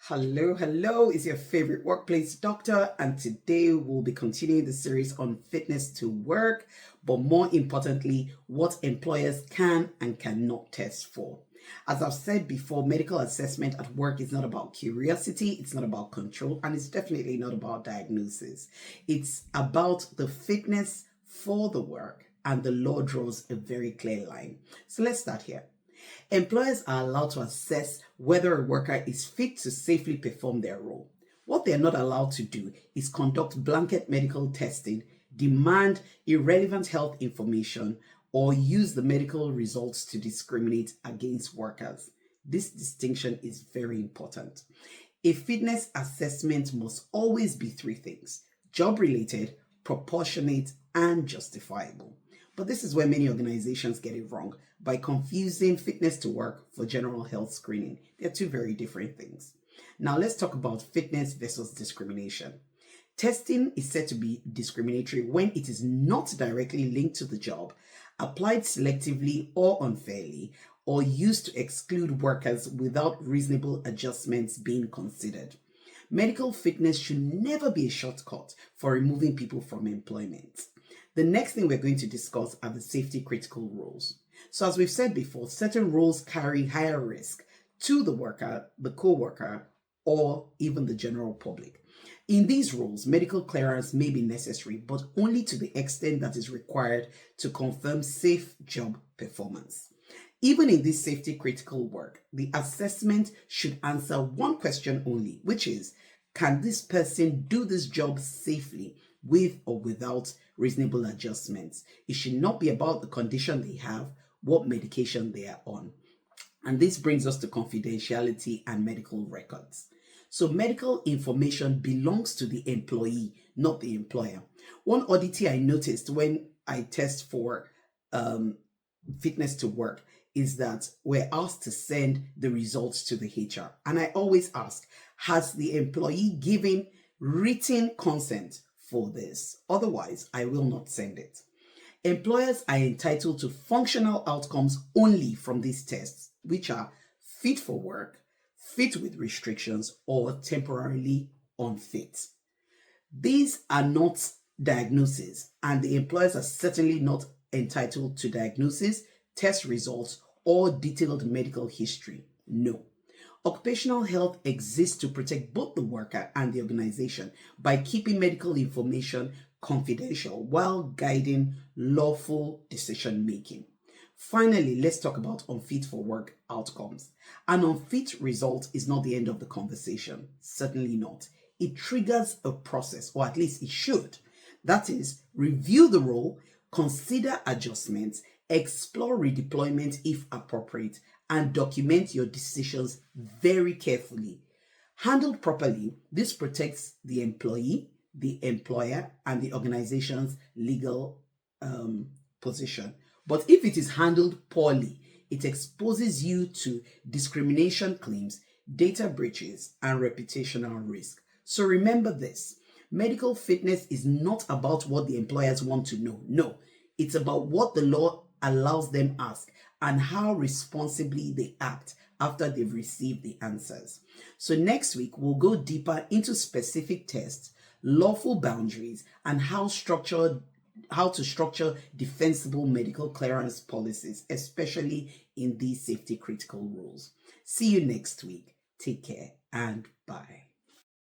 Hello, it's your favorite workplace doctor, and today we'll be continuing the series on fitness to work, but more importantly, what employers can and cannot test for. As I've said before, medical assessment at work is not about curiosity, it's not about control, and it's definitely not about diagnosis. It's about the fitness for the work, and the law draws a very clear line. So let's start here. Employers are allowed to assess whether a worker is fit to safely perform their role. What they are not allowed to do is conduct blanket medical testing, demand irrelevant health information, or use the medical results to discriminate against workers. This distinction is very important. A fitness assessment must always be three things: job related, proportionate, and justifiable. But this is where many organizations get it wrong by confusing fitness to work for general health screening. They're two very different things. Now let's talk about fitness versus discrimination. Testing is said to be discriminatory when it is not directly linked to the job, applied selectively or unfairly, or used to exclude workers without reasonable adjustments being considered. Medical fitness should never be a shortcut for removing people from employment. The next thing we're going to discuss are the safety critical roles. So as we've said before, certain roles carry higher risk to the worker, the co-worker, or even the general public. In these roles, medical clearance may be necessary, but only to the extent that is required to confirm safe job performance. Even in this safety critical work, the assessment should answer one question only, which is, can this person do this job safely with or without reasonable adjustments? It should not be about the condition they have, what medication they are on. And this brings us to confidentiality and medical records. So medical information belongs to the employee, not the employer. One oddity I noticed when I test for fitness to work is that we're asked to send the results to the HR. And I always ask, has the employee given written consent for this? Otherwise, I will not send it. Employers are entitled to functional outcomes only from these tests, which are fit for work, fit with restrictions, or temporarily unfit. These are not diagnoses, and the employers are certainly not entitled to diagnosis, test results, or detailed medical history. No. Occupational health exists to protect both the worker and the organization by keeping medical information confidential while guiding lawful decision making. Finally, let's talk about unfit for work outcomes. An unfit result is not the end of the conversation. Certainly not. It triggers a process, or at least it should. That is, review the role, consider adjustments, explore redeployment if appropriate, and document your decisions very carefully. Handled properly, this protects the employee, the employer, and the organization's legal position. But if it is handled poorly, it exposes you to discrimination claims, data breaches, and reputational risk. So remember this: medical fitness is not about what the employers want to know. No, it's about what the law allows them ask and how responsibly they act after they've received the answers. So next week, we'll go deeper into specific tests, lawful boundaries, and how to structure defensible medical clearance policies, especially in these safety critical rules. See you next week. Take care and bye.